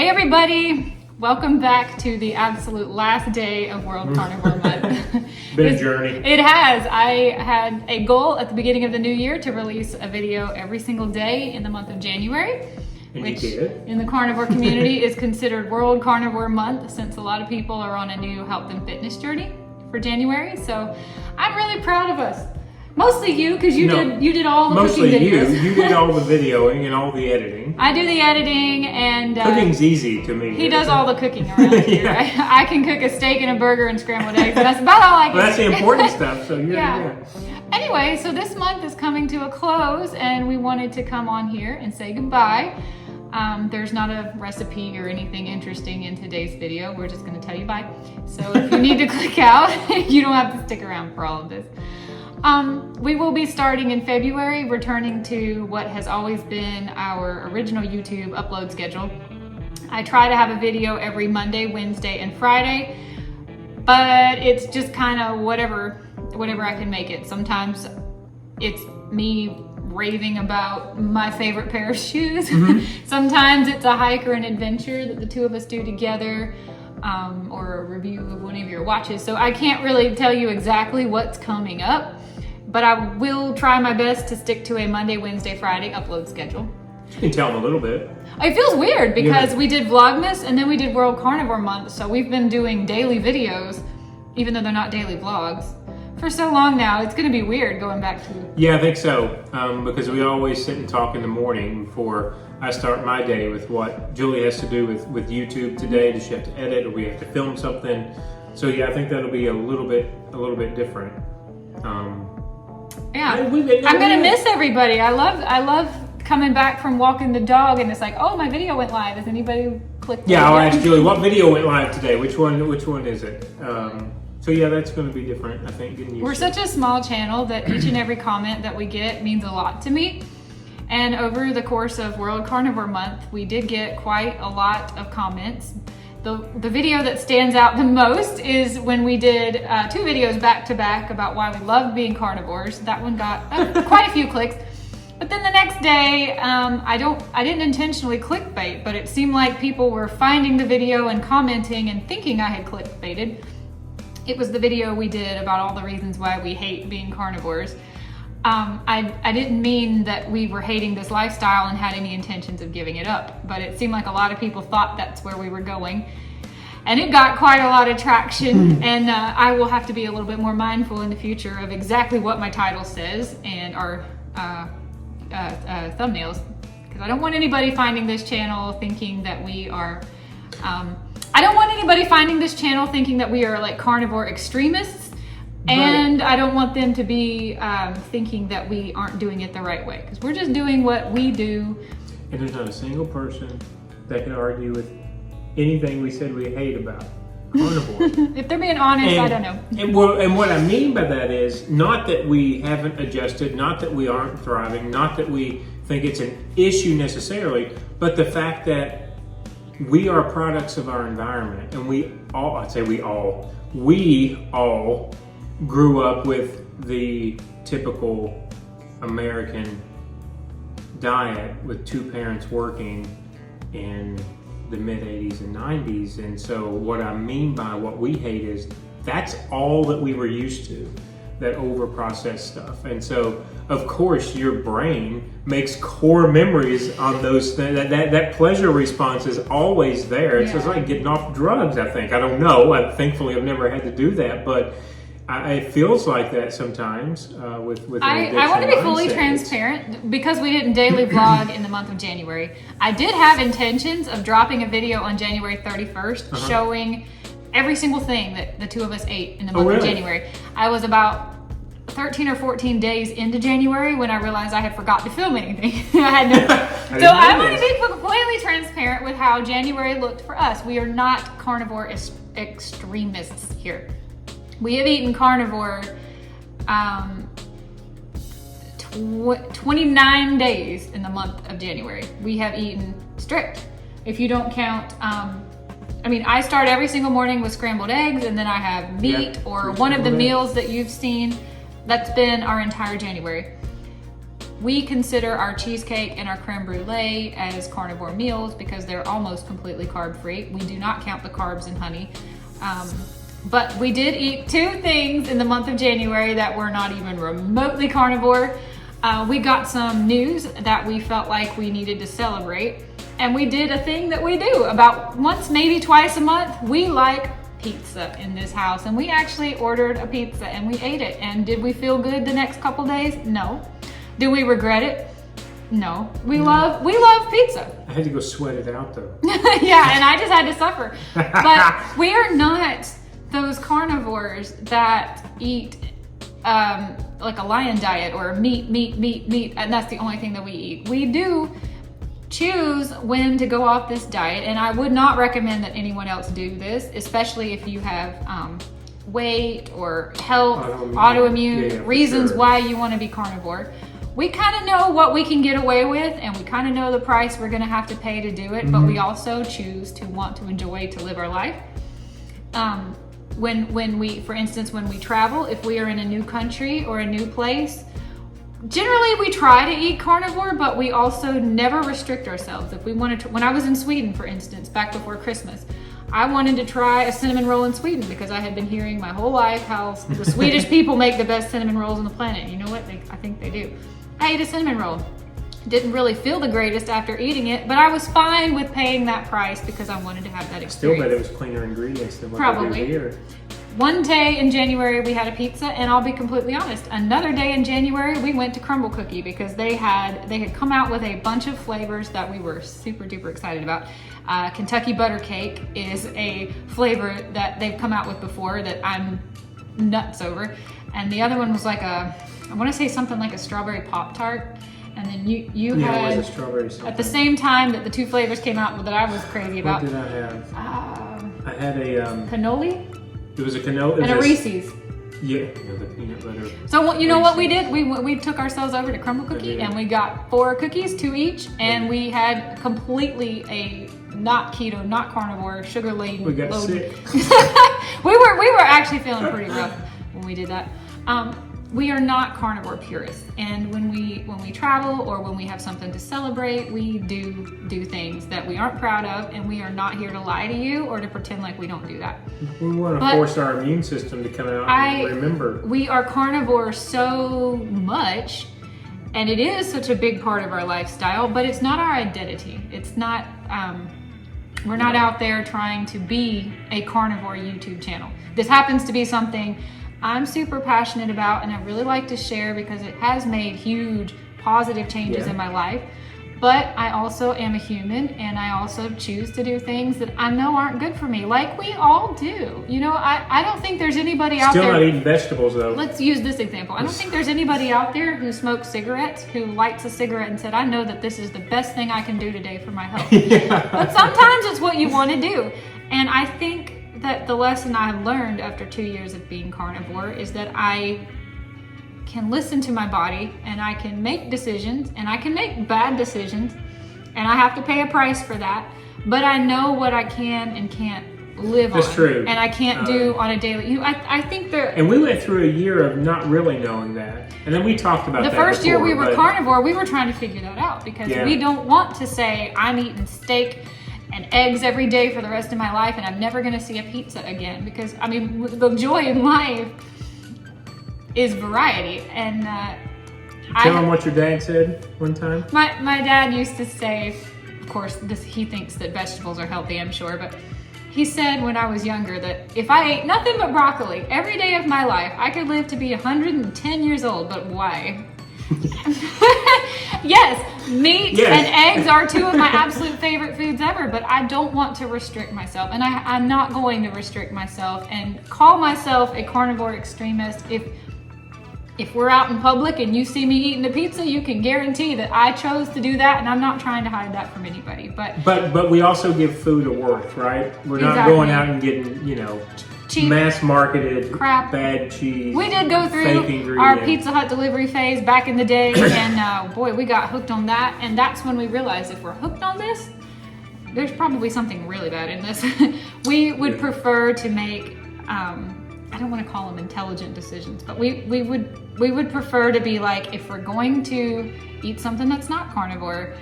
Hey everybody, welcome back to the absolute last day of World Carnivore Month. Been a journey. It has. I had a goal at the beginning of the new year to release a video every single day in the month of January. And which you did. In the carnivore community is considered World Carnivore Month, since a lot of people are on a new health and fitness journey for January. So I'm really proud of us. Mostly you, because you did all the cooking videos. Mostly you did all the videoing and all the editing. I do the editing, and cooking's easy to me. He does all the cooking around here. Yeah. I can cook a steak and a burger and scrambled eggs. That's about all I can. Well, that's the important stuff. So yeah. Anyway, so this month is coming to a close, and we wanted to come on here and say goodbye. There's not a recipe or anything interesting in today's video. We're just going to tell you bye. So if you need to click out, you don't have to stick around for all of this. We will be starting in February, returning to what has always been our original YouTube upload schedule. I try to have a video every Monday, Wednesday, and Friday, but it's just kind of whatever I can make it. Sometimes it's me raving about my favorite pair of shoes. Mm-hmm. Sometimes it's a hike or an adventure that the two of us do together. Or a review of one of your watches. So I can't really tell you exactly what's coming up, but I will try my best to stick to a Monday, Wednesday, Friday upload schedule. You can tell them a little bit. It feels weird because we did Vlogmas and then we did World Carnivore Month, so we've been doing daily videos, even though they're not daily vlogs, for so long now. It's going to be weird going back to... Yeah, I think so, because we always sit and talk in the morning before I start my day with what Julie has to do with YouTube today. Does she have to edit, or we have to film something? So yeah, I think that'll be a little bit different. I'm gonna miss everybody. I love coming back from walking the dog, and it's like, oh, my video went live. Has anybody clicked? Yeah, I'll ask Julie, what video went live today? Which one is it? So yeah, that's going to be different. I think getting used We're to such a small channel that each and every comment that we get means a lot to me. And over the course of World Carnivore Month, we did get quite a lot of comments. The video that stands out the most is when we did 2 videos back to back about why we love being carnivores. That one got quite a few clicks. But then the next day, I didn't intentionally clickbait, but it seemed like people were finding the video and commenting and thinking I had clickbaited. It was the video we did about all the reasons why we hate being carnivores. I didn't mean that we were hating this lifestyle and had any intentions of giving it up, but it seemed like a lot of people thought that's where we were going. And it got quite a lot of traction, and I will have to be a little bit more mindful in the future of exactly what my title says and our thumbnails, because I don't want anybody finding this channel thinking that we are... I don't want anybody finding this channel thinking that we are like carnivore extremists. And I don't want them to be thinking that we aren't doing it the right way, because we're just doing what we do. And there's not a single person that can argue with anything we said we hate about carnivore. If they're being honest, I don't know. And what I mean by that is not that we haven't adjusted, not that we aren't thriving, not that we think it's an issue necessarily, but the fact that we are products of our environment, and we all grew up with the typical American diet with 2 parents working in the mid-80s and 90s. And so what I mean by what we hate is that's all that we were used to, that over-processed stuff. And so of course your brain makes core memories on those things. That pleasure response is always there. It's just like getting off drugs, I think. I don't know. Thankfully I've never had to do that, but it feels like that sometimes with I want to be fully transparent, because we didn't daily vlog in the month of January. I did have intentions of dropping a video on January 31st showing every single thing that the two of us ate in the month of January. I was about 13 or 14 days into January when I realized I had forgot to film anything. So I want to be completely transparent with how January looked for us. We are not carnivore extremists here. We have eaten carnivore 29 days in the month of January. We have eaten strict. If you don't count, I start every single morning with scrambled eggs, and then I have meat or one of the meals that you've seen. That's been our entire January. We consider our cheesecake and our creme brulee as carnivore meals because they're almost completely carb free. We do not count the carbs in honey. But we did eat 2 things in the month of January that were not even remotely carnivore. We got some news that we felt like we needed to celebrate. And we did a thing that we do about once, maybe twice a month. We like pizza in this house, and we actually ordered a pizza and we ate it. And did we feel good the next couple days? No. Do we regret it? No. We love pizza. I had to go sweat it out though. Yeah, and I just had to suffer. But we are not those carnivores that eat like a lion diet or meat, and that's the only thing that we eat. We do choose when to go off this diet, and I would not recommend that anyone else do this, especially if you have weight or health, autoimmune reasons why you want to be carnivore. We kind of know what we can get away with, and we kind of know the price we're going to have to pay to do it, but we also choose to want to enjoy, to live our life. When we, for instance, when we travel, if we are in a new country or a new place, generally we try to eat carnivore, but we also never restrict ourselves. If we wanted to, when I was in Sweden, for instance, back before Christmas, I wanted to try a cinnamon roll in Sweden because I had been hearing my whole life how the Swedish people make the best cinnamon rolls on the planet. You know what? I think they do. I ate a cinnamon roll. Didn't really feel the greatest after eating it, but I was fine with paying that price because I wanted to have that experience. Still bet it was cleaner ingredients than what they do here. One day in January we had a pizza, and I'll be completely honest, another day in January we went to Crumble Cookie because they had come out with a bunch of flavors that we were super duper excited about. Kentucky butter cake is a flavor that they've come out with before that I'm nuts over, and the other one was like I want to say something like a strawberry Pop-Tart. And then you had, it was a strawberry something. At the same time that the 2 flavors came out that I was crazy about. What did I have? I had a cannoli. It was a cannoli and a Reese's. Yeah, the peanut butter. So you know what we did? We took ourselves over to Crumble Cookie and we got 4 cookies, 2 each, and we had completely a not keto, not carnivore, sugar laden. We got sick. we were actually feeling pretty rough when we did that. We are not carnivore purists, and when we travel or when we have something to celebrate, we do things that we aren't proud of, and we are not here to lie to you or to pretend like we don't do that. We want to force our immune system to come out and remember. We are carnivore so much, and it is such a big part of our lifestyle, but it's not our identity. It's not, we're not out there trying to be a carnivore YouTube channel. This happens to be something I'm super passionate about and I really like to share because it has made huge positive changes in my life. But I also am a human, and I also choose to do things that I know aren't good for me, like we all do. You know, I don't think there's anybody out there. Still not eating vegetables though. Let's use this example. I don't think there's anybody out there who smokes cigarettes, who lights a cigarette and said, I know that this is the best thing I can do today for my health. But sometimes it's what you want to do. And I think that the lesson I've learned after 2 years of being carnivore is that I can listen to my body, and I can make decisions, and I can make bad decisions, and I have to pay a price for that, but I know what I can and can't live on. That's true. And I can't do on a daily, I think that. And we went through a year of not really knowing that. And then we talked about that the first year we were but carnivore, we were trying to figure that out because we don't want to say I'm eating steak and eggs every day for the rest of my life and I'm never gonna see a pizza again, because I mean the joy in life is variety. And tell them what your dad said one time. My dad used to say, of course he thinks that vegetables are healthy, I'm sure, but he said when I was younger that if I ate nothing but broccoli every day of my life, I could live to be 110 years old. But why? Yes, meat and eggs are 2 of my absolute favorite foods ever, but I don't want to restrict myself, and I'm not going to restrict myself and call myself a carnivore extremist. If we're out in public and you see me eating a pizza, you can guarantee that I chose to do that, and I'm not trying to hide that from anybody. But we also give food a worth, right? We're not going out and getting, cheap, mass marketed crap, bad cheese. We did go through our Pizza Hut delivery phase back in the day, and boy, we got hooked on that. And that's when we realized if we're hooked on this, there's probably something really bad in this. We would prefer to make I don't want to call them intelligent decisions, but we would prefer to be like, if we're going to eat something that's not carnivore,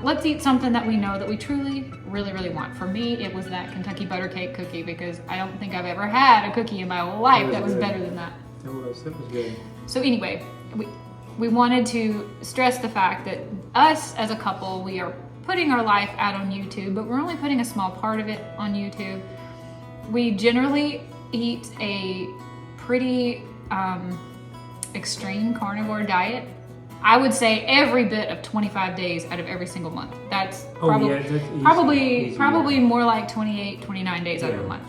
let's eat something that we know that we truly, really, really want. For me, it was that Kentucky butter cake cookie, because I don't think I've ever had a cookie in my life that was better than that. That was good. So anyway, we wanted to stress the fact that us as a couple, we are putting our life out on YouTube, but we're only putting a small part of it on YouTube. We generally eat a pretty extreme carnivore diet. I would say every bit of 25 days out of every single month. That's probably more like 28, 29 days out of a month.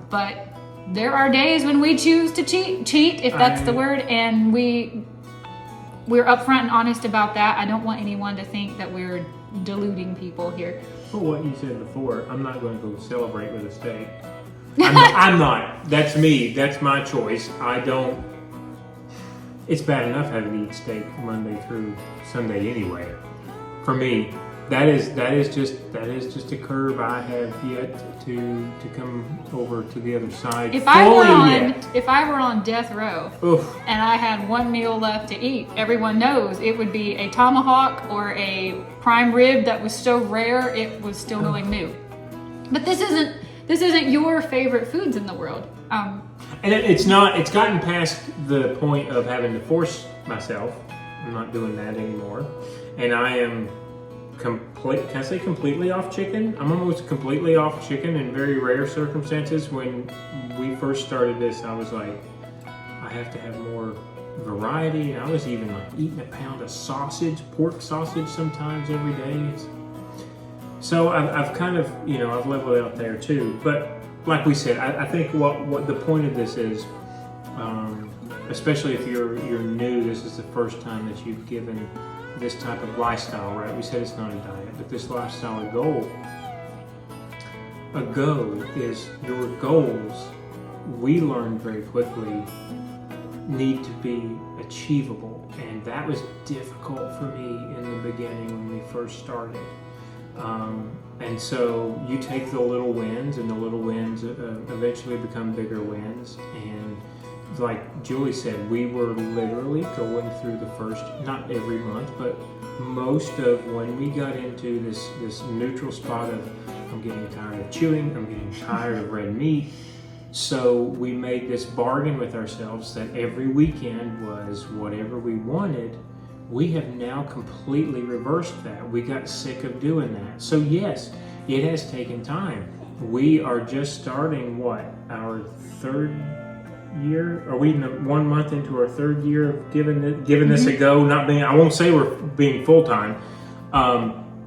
But there are days when we choose to cheat, if that's the word, and we're upfront and honest about that. I don't want anyone to think that we're deluding people here. For what you said before, I'm not going to go celebrate with a steak. I'm not. That's me. That's my choice. I don't. It's bad enough having to eat steak Monday through Sunday anyway. For me, that is just a curve I have yet to come over to the other side. If I were on death row, and I had one meal left to eat, everyone knows it would be a tomahawk or a prime rib that was so rare it was still going new. But this isn't your favorite foods in the world. And it's not. It's gotten past the point of having to force myself. I'm not doing that anymore, and I am can I say completely off chicken? I'm almost completely off chicken in very rare circumstances. When we first started this, I was like, I have to have more variety. I was even like eating a pound of sausage, pork sausage sometimes every day. So I've kind of, I've leveled out there too. But like we said, I think what the point of this is, especially if you're new, this is the first time that you've given this type of lifestyle, right? We said it's not a diet, but this lifestyle, a goal is your goals, we learned very quickly, need to be achievable. And that was difficult for me in the beginning when we first started. And so you take the little wins, and the little wins eventually become bigger wins. And like Julie said, we were literally going through the first, not every month, but most of when we got into this neutral spot of, I'm getting tired of chewing, I'm getting tired of red meat. So we made this bargain with ourselves that every weekend was whatever we wanted. We have now completely reversed that. We got sick of doing that. So yes, it has taken time. We are just starting our third year? Are we 1 month into our third year of giving this a go? I won't say we're being full time,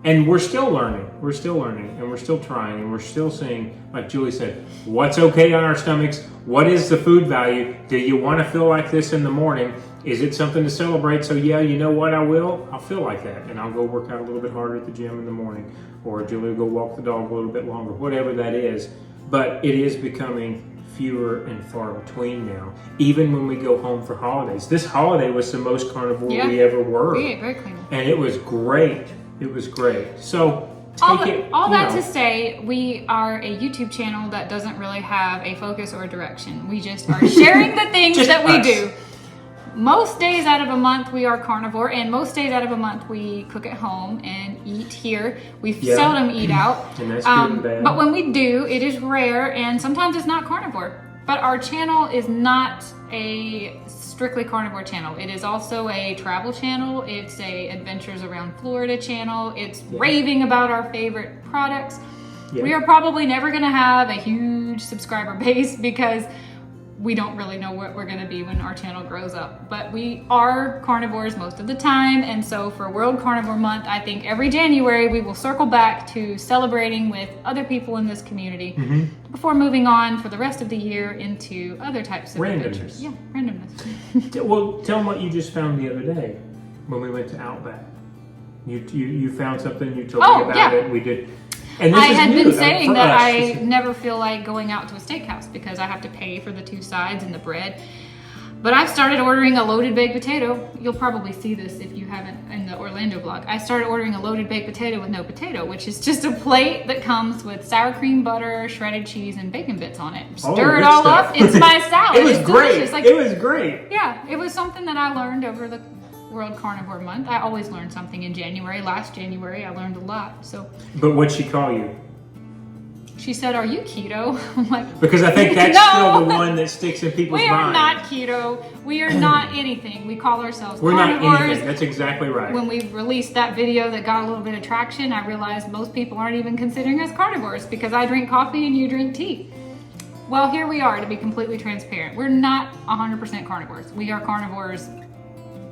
and we're still learning. We're still learning, and we're still trying, and we're still seeing, like Julie said, what's okay on our stomachs. What is the food value? Do you want to feel like this in the morning? Is it something to celebrate? So yeah, you know what? I'll feel like that, and I'll go work out a little bit harder at the gym in the morning, or Julie will go walk the dog a little bit longer, whatever that is. But it is becoming fewer and far between now, even when we go home for holidays. This holiday was the most carnivore we ever were. We ate very clean. And it was great. It was great. So all that to say, we are a YouTube channel that doesn't really have a focus or a direction. We just are sharing the things that we do. Most days out of a month we are carnivore, and most days out of a month we cook at home and eat here. We seldom eat out. And that's good and bad. But when we do, it is rare, and sometimes it's not carnivore. But our channel is not a strictly carnivore channel. It is also a travel channel. It's a adventures around Florida channel. It's raving about our favorite products. We are probably never going to have a huge subscriber base because we don't really know what we're going to be when our channel grows up. But we are carnivores most of the time, and so for World Carnivore Month, I think every January we will circle back to celebrating with other people in this community before moving on for the rest of the year into other types of adventures. Yeah, randomness. Well, tell them what you just found the other day when we went to Outback. You found something, you told me about it, we did. And I had been saying that I never feel like going out to a steakhouse because I have to pay for the two sides and the bread. But I've started ordering a loaded baked potato. You'll probably see this if you haven't in the Orlando vlog. I started ordering a loaded baked potato with no potato, which is just a plate that comes with sour cream, butter, shredded cheese, and bacon bits on it. Stir it all up. It's my salad. It was great. Like, it was great. Yeah, it was something that I learned over the World Carnivore Month. I always learn something in January. Last January, I learned a lot. So. But what'd she call you? She said, "Are you keto?" I'm like, because I think that's no. still the one that sticks in people's minds. We are not keto. We are not anything. We call ourselves We're carnivores. not anything. That's exactly right. When we released that video that got a little bit of traction, I realized most people aren't even considering us carnivores because I drink coffee and you drink tea. Well, here we are, to be completely transparent. We're not 100% carnivores. We are carnivores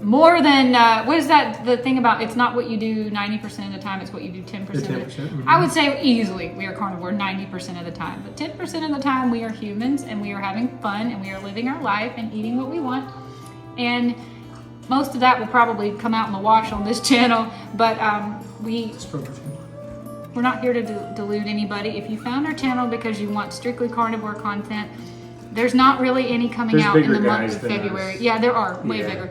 more than, what is that, the thing about it's not what you do 90% of the time, it's what you do 10% of the time. Mm-hmm. I would say easily we are carnivore 90% of the time, but 10% of the time we are humans and we are having fun and we are living our life and eating what we want. And most of that will probably come out in the wash on this channel, but we're not here to delude anybody. If you found our channel because you want strictly carnivore content, there's not really any coming out in the month of February. Yeah, there are way bigger.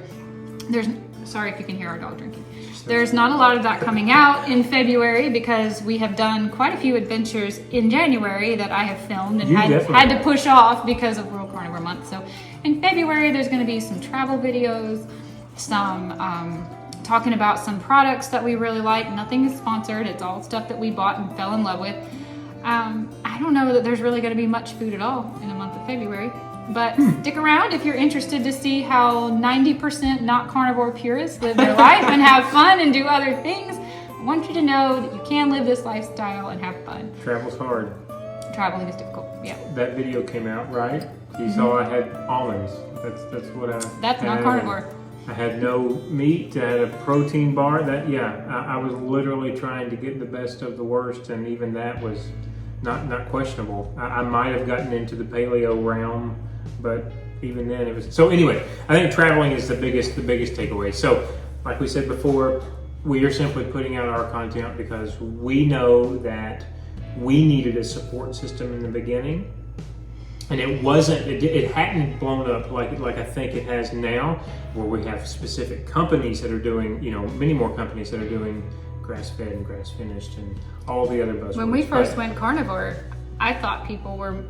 Sorry if you can hear our dog drinking. There's not a lot of that coming out in February because we have done quite a few adventures in January that I have filmed and had to push off because of World Carnivore Month. So in February, there's going to be some travel videos, some talking about some products that we really like. Nothing is sponsored. It's all stuff that we bought and fell in love with. I don't know that there's really going to be much food at all in the month of February. But stick around if you're interested to see how 90% not carnivore purists live their life and have fun and do other things. I want you to know that you can live this lifestyle and have fun. Travel's hard. Traveling is difficult, yeah. That video came out, right? You saw I had almonds. That's what I That's not carnivore. I had no meat, I had a protein bar. I was literally trying to get the best of the worst, and even that was not questionable. I might have gotten into the paleo realm, but even then it was. So anyway, I think traveling is the biggest takeaway. So like we said before, we are simply putting out our content because we know that we needed a support system in the beginning, and it hadn't blown up like I think it has now, where we have specific companies that are doing, many more companies that are doing grass-fed and grass-finished and all the other buzzwords. When we first went carnivore, I thought people were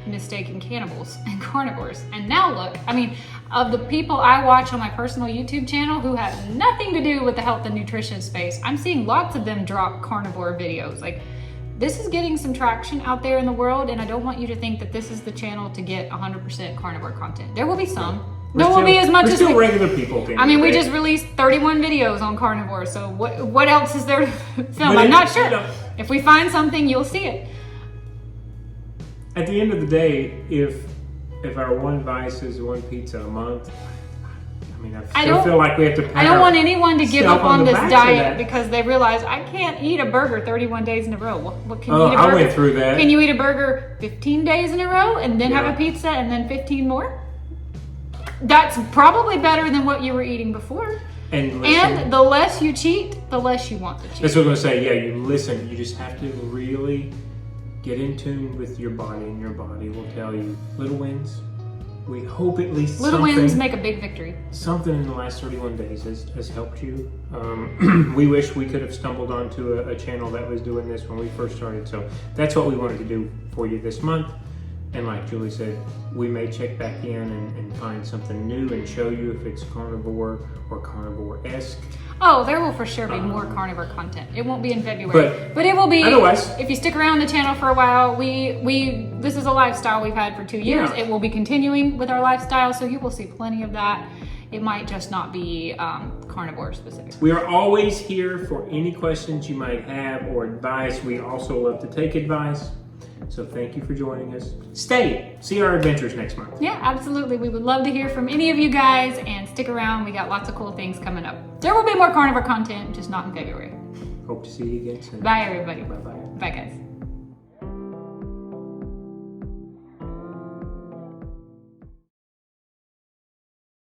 mistaken cannibals and carnivores. And now look, I mean, of the people I watch on my personal YouTube channel who have nothing to do with the health and nutrition space, I'm seeing lots of them drop carnivore videos. Like, this is getting some traction out there in the world, and I don't want you to think that this is the channel to get 100% carnivore content. There will be some. There will be as much as regular people. I mean, we just released 31 videos on carnivore, so what else is there to film? I'm not sure. If we find something, you'll see it. At the end of the day, if our one vice is one pizza a month, I mean, I still feel like we have to. I don't want anyone to give up on this diet because they realize I can't eat a burger 31 days in a row. What can you eat a burger? I went through that. Can you eat a burger 15 days in a row and then have a pizza and then 15 more? That's probably better than what you were eating before. And the less you cheat, the less you want to cheat. That's what I was going to say. Yeah, you listen. You just have to really get in tune with your body, and your body will tell you little wins. We hope at least little wins make a big victory. Something in the last 31 days has helped you. We wish we could have stumbled onto a channel that was doing this when we first started. So that's what we wanted to do for you this month. And like Julie said, we may check back in and find something new and show you if it's carnivore or carnivore-esque. Oh, there will for sure be more carnivore content. It won't be in February, but it will be. Otherwise, if you stick around the channel for a while, this is a lifestyle we've had for 2 years. It will be continuing with our lifestyle, so you will see plenty of that. It might just not be carnivore specific. We are always here for any questions you might have or advice. We also love to take advice. So thank you for joining us. See our adventures next month. Yeah, absolutely. We would love to hear from any of you guys, and stick around. We got lots of cool things coming up. There will be more carnivore content, just not in February. Hope to see you again soon. Bye, everybody. Bye-bye. Bye, guys.